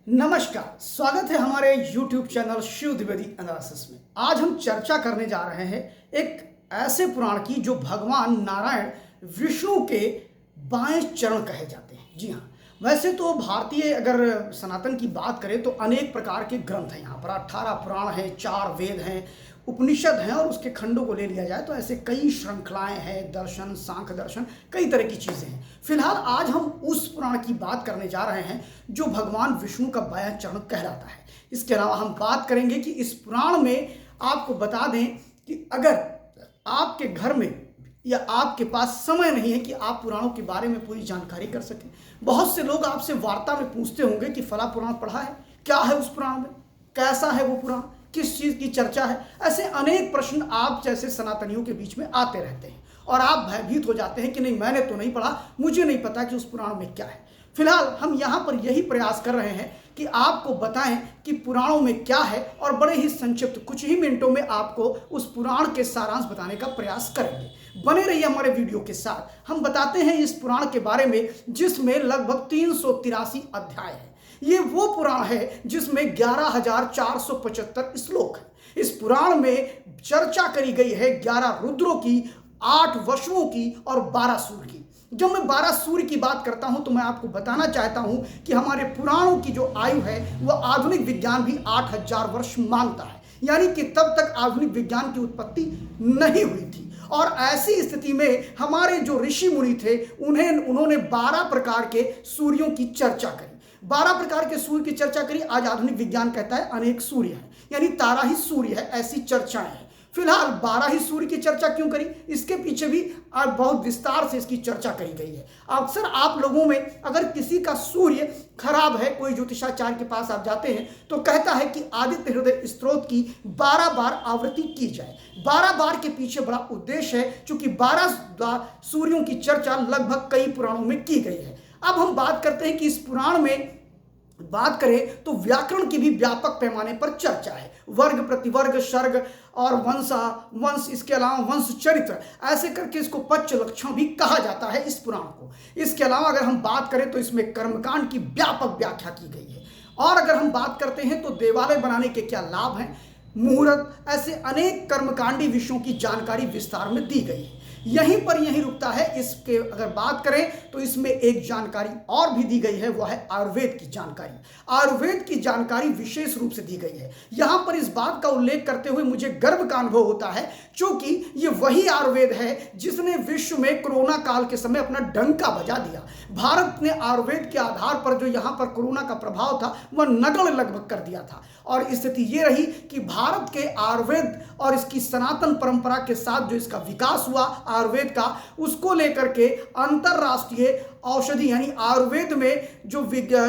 नमस्कार, स्वागत है हमारे YouTube channel Shiv Dwivedi analysis में। आज हम चर्चा करने जा रहे हैं एक ऐसे पुराण की जो भगवान नारायण विष्णु के बाएं चरण कहे जाते हैं। जी हाँ, वैसे तो भारतीय अगर सनातन की बात करें तो अनेक प्रकार के ग्रंथ हैं। यहाँ पर 18 पुराण हैं, 4 वेद हैं, उपनिषद हैं और उसके खंडों को ले लिया जाए तो ऐसे कई श्रृंखलाएं हैं, दर्शन, सांख्य दर्शन, कई तरह की चीज़ें हैं। फिलहाल आज हम उस पुराण की बात करने जा रहे हैं जो भगवान विष्णु का बायां चरण कहलाता है। इसके अलावा हम बात करेंगे कि इस पुराण में आपको बता दें कि अगर आपके घर में या आपके पास समय नहीं है कि आप पुराणों के बारे में पूरी जानकारी कर सकें। बहुत से लोग आपसे वार्ता में पूछते होंगे कि फला पुराण पढ़ा है, क्या है उस पुराण में, कैसा है वो पुराण, किस चीज़ की चर्चा है। ऐसे अनेक प्रश्न आप जैसे सनातनियों के बीच में आते रहते हैं और आप भयभीत हो जाते हैं कि नहीं, मैंने तो नहीं पढ़ा, मुझे नहीं पता कि उस पुराण में क्या है। फिलहाल हम यहाँ पर यही प्रयास कर रहे हैं कि आपको बताएं कि पुराणों में क्या है और बड़े ही संक्षिप्त कुछ ही मिनटों में आपको उस पुराण के सारांश बताने का प्रयास करेंगे। बने रहिए हमारे वीडियो के साथ। हम बताते हैं इस पुराण के बारे में जिसमें लगभग 383 अध्याय है। ये वो पुराण है जिसमें 11,475 श्लोक है। इस पुराण में चर्चा करी गई है 11 रुद्रों की, 8 वसुओं की और 12 सूर्य की। जब मैं 12 सूर्य की बात करता हूं तो मैं आपको बताना चाहता हूं कि हमारे पुराणों की जो आयु है वह आधुनिक विज्ञान भी 8000 वर्ष मानता है, यानी कि तब तक आधुनिक विज्ञान की उत्पत्ति नहीं हुई थी। और ऐसी स्थिति में हमारे जो ऋषि मुनि थे उन्होंने 12 प्रकार के सूर्यों की चर्चा करी। 12 प्रकार के सूर्य की चर्चा करी। आज आधुनिक विज्ञान कहता है अनेक सूर्य है, यानी तारा ही सूर्य है, ऐसी चर्चाएं हैं। फिलहाल 12 ही सूर्य की चर्चा क्यों करी, इसके पीछे भी बहुत विस्तार से इसकी चर्चा करी गई है। अक्सर आप लोगों में अगर किसी का सूर्य खराब है, कोई ज्योतिषाचार्य के पास आप जाते हैं तो कहता है कि आदित्य हृदय स्तोत्र की 12 बार आवृत्ति की जाए। 12 बार के पीछे बड़ा उद्देश्य है, क्योंकि 12 सूर्यों की चर्चा लगभग कई पुराणों में की गई है। अब हम बात करते हैं कि इस पुराण में बात करें तो व्याकरण की भी व्यापक पैमाने पर चर्चा है। वर्ग, प्रतिवर्ग, सर्ग और वंश, इसके अलावा वंश चरित्र, ऐसे करके इसको पच्च लक्षण भी कहा जाता है इस पुराण को। इसके अलावा अगर हम बात करें तो इसमें कर्मकांड की व्यापक व्याख्या की गई है। और अगर हम बात करते हैं तो देवालय बनाने के क्या लाभ हैं, मुहूर्त, ऐसे अनेक कर्मकांडी विषयों की जानकारी विस्तार में दी गई है। यहीं रुकता है। इसके अगर बात करें तो इसमें एक जानकारी और भी दी गई है, वह है आयुर्वेद की जानकारी। आयुर्वेद की जानकारी विशेष रूप से दी गई है। यहां पर इस बात का उल्लेख करते हुए मुझे गर्व का अनुभव होता है, क्योंकि ये वही आयुर्वेद है जिसने विश्व में कोरोना काल के समय अपना डंका बजा दिया। भारत ने आयुर्वेद के आधार पर जो यहाँ पर कोरोना का प्रभाव था वह नगण्य लगभग कर दिया था। और स्थिति ये रही कि भारत के आयुर्वेद और इसकी सनातन परंपरा के साथ जो इसका विकास हुआ आयुर्वेद का, उसको लेकर के अंतरराष्ट्रीय औषधि यानी आयुर्वेद में जो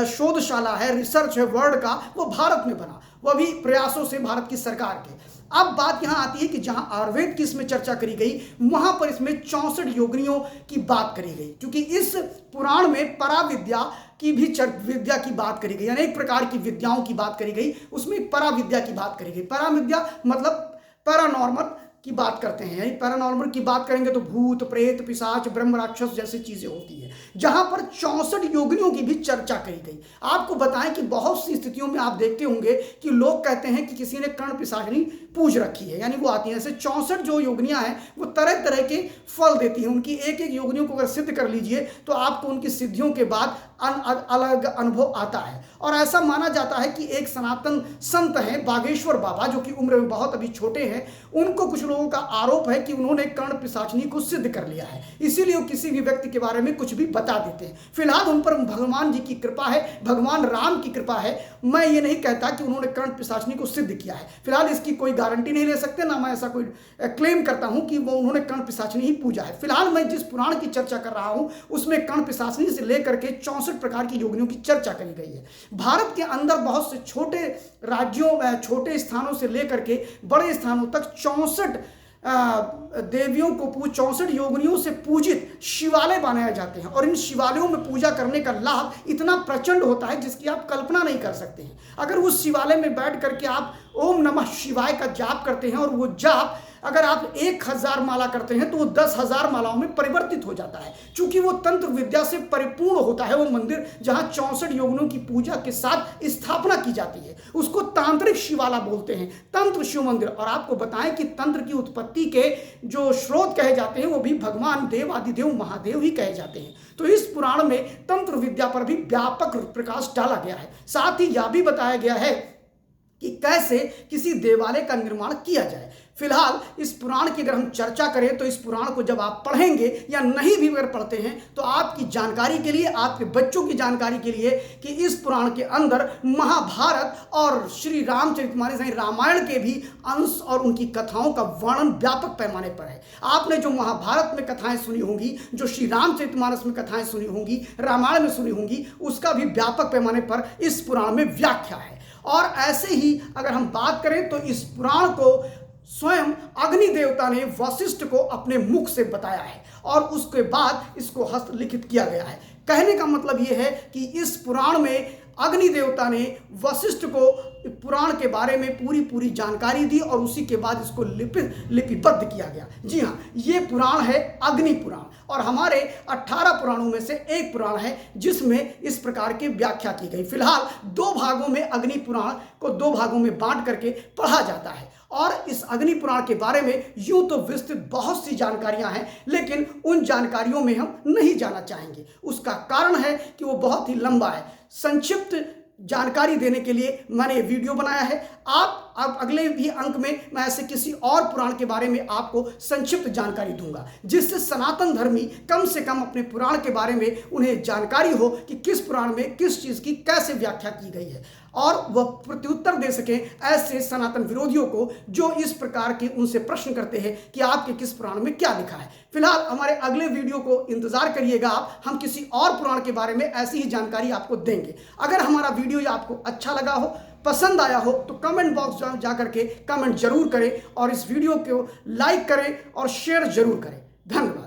शोधशाला है, रिसर्च है वर्ल्ड का, वो भारत में बना, वह भी प्रयासों से भारत की सरकार के। अब बात यहां आती है कि जहां आयुर्वेद की इसमें चर्चा करी गई वहां पर इसमें 64 योगिनियों की बात करी गई, क्योंकि इस पुराण में पराविद्या की भी विद्या की बात करी गई, अनेक प्रकार की विद्याओं की बात करी गई। उसमें पराविद्या की बात करी गई। पराविद्या मतलब पैरानॉर्मल की बात करते हैं, यानी पैरानॉर्मल की बात करेंगे तो भूत, प्रेत, पिशाच, ब्रह्म, राक्षस जैसी चीजें होती है। जहां पर 64 योगिनियों की भी चर्चा करी गई। आपको बताएं कि बहुत सी स्थितियों में आप देखते होंगे कि लोग कहते हैं कि किसी ने कर्ण पिशाचिनी पूज रखी है, यानी वो आती है। ऐसे 64 जो योगिनियां हैं वो तरह तरह के फल देती हैं। उनकी एक एक योगिनियों को अगर सिद्ध कर लीजिए तो आपको उनकी सिद्धियों के बाद अलग अनुभव आता है। और ऐसा माना जाता है कि एक सनातन संत हैं बागेश्वर बाबा, जो कि उम्र में बहुत अभी छोटे हैं, उनको कुछ लोगों का आरोप है कि उन्होंने कर्ण पिशाचिनी को सिद्ध कर लिया है, इसीलिए वो किसी भी व्यक्ति के बारे में कुछ भी बता देते हैं। फिलहाल उन पर भगवान जी की कृपा है, भगवान राम की कृपा है। मैं ये नहीं कहता कि उन्होंने कर्ण पिशाचिनी को सिद्ध किया है। फिलहाल इसकी कोई गारंटी नहीं ले सकते, ना मैं ऐसा कोई क्लेम करता हूं कि वो उन्होंने कर्ण पिशाचिनी ही पूजा है। फिलहाल मैं जिस पुराण की चर्चा कर रहा हूं उसमें कर्ण पिशाचिनी से लेकर के 64 प्रकार की योगिनियों की चर्चा करी गई है। भारत के अंदर बहुत से छोटे राज्यों, छोटे स्थानों से लेकर के बड़े स्थानों तक 64 देवियों को 64 योगिनियों से पूजित शिवालय बनाए जाते हैं। और इन शिवालयों में पूजा करने का लाभ इतना प्रचंड होता है जिसकी आप कल्पना नहीं कर सकते हैं। अगर उस शिवालय में बैठ करके आप ओम नमः शिवाय का जाप करते हैं और वो जाप अगर आप 1000 माला करते हैं तो वो 10,000 मालाओं में परिवर्तित हो जाता है, क्योंकि वो तंत्र विद्या से परिपूर्ण होता है। वो मंदिर जहां 64 योगिनों की पूजा के साथ स्थापना की जाती है, उसको तांत्रिक शिवाला बोलते हैं, तंत्र शिव मंदिर। और आपको बताएं कि तंत्र की उत्पत्ति के जो स्रोत कहे जाते हैं वो भी भगवान देव आदिदेव महादेव ही कहे जाते हैं। तो इस पुराण में तंत्र विद्या पर भी व्यापक प्रकाश डाला गया है। साथ ही यह भी बताया गया है कि कैसे किसी देवालय का निर्माण किया जाए। फिलहाल इस पुराण की अगर हम चर्चा करें तो इस पुराण को जब आप पढ़ेंगे या नहीं भी अगर पढ़ते हैं तो आपकी जानकारी के लिए, आपके बच्चों की जानकारी के लिए, कि इस पुराण के अंदर महाभारत और श्री रामचरितमानस यानी रामायण के भी अंश और उनकी कथाओं का वर्णन व्यापक पैमाने पर है। आपने जो महाभारत में कथाएं सुनी होंगी, जो श्री रामचरितमानस में कथाएं सुनी होंगी, रामायण में सुनी होंगी, उसका भी व्यापक पैमाने पर इस पुराण में व्याख्या है। और ऐसे ही अगर हम बात करें तो इस पुराण को स्वयं अग्नि देवता ने वशिष्ठ को अपने मुख से बताया है और उसके बाद इसको हस्तलिखित किया गया है। कहने का मतलब यह है कि इस पुराण में अग्नि देवता ने वशिष्ठ को पुराण के बारे में पूरी जानकारी दी और उसी के बाद इसको लिपिबद्ध किया गया। जी हाँ, ये पुराण है अग्नि पुराण और हमारे 18 पुराणों में से एक पुराण है जिसमें इस प्रकार की व्याख्या की गई। फिलहाल 2 भागों में अग्नि पुराण को 2 भागों में बांट करके पढ़ा जाता है और इस अग्नि पुराण के बारे में यूं तो विस्तृत बहुत सी जानकारियां हैं, लेकिन उन जानकारियों में हम नहीं जाना चाहेंगे। उसका कारण है कि वो बहुत ही लंबा है। संक्षिप्त जानकारी देने के लिए मैंने ये वीडियो बनाया है। अब अगले भी अंक में मैं ऐसे किसी और पुराण के बारे में आपको संक्षिप्त जानकारी दूंगा, जिससे सनातन धर्मी कम से कम अपने पुराण के बारे में उन्हें जानकारी हो कि किस पुराण में किस चीज़ की कैसे व्याख्या की गई है और वह प्रत्युत्तर दे सकें ऐसे सनातन विरोधियों को जो इस प्रकार के उनसे प्रश्न करते हैं कि आपके किस पुराण में क्या लिखा है। फिलहाल हमारे अगले वीडियो को इंतजार करिएगा आप, हम किसी और पुराण के बारे में ऐसी ही जानकारी आपको देंगे। अगर हमारा वीडियो आपको अच्छा लगा हो, पसंद आया हो तो कमेंट बॉक्स में जा करके कमेंट जरूर करें और इस वीडियो को लाइक करें और शेयर जरूर करें। धन्यवाद।